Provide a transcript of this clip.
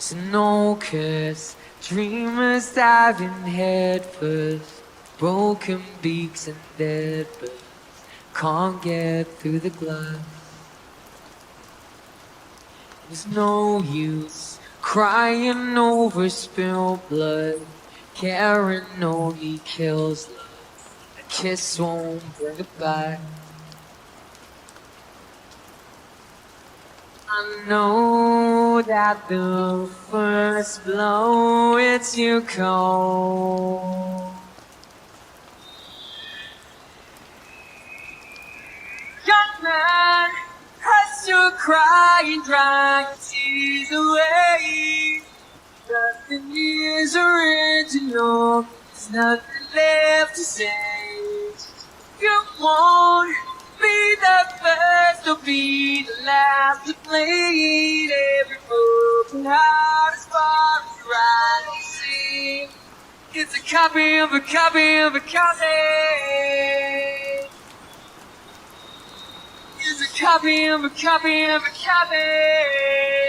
There's no curse, dreamers diving headfirst, broken beaks and dead birds can't get through the glass. There's no use crying over spilled blood, caring only kills love, a kiss won't bring it back. I know that the first blow it's you cold. Young man, hush your crying, dry your tears away. Nothing is original, there's nothing left to say. You won't be the first or be the last to bleed. Every broken heart is far as your eyes can see. It's a copy of a copy of a copy. It's a copy of a copy of a copy.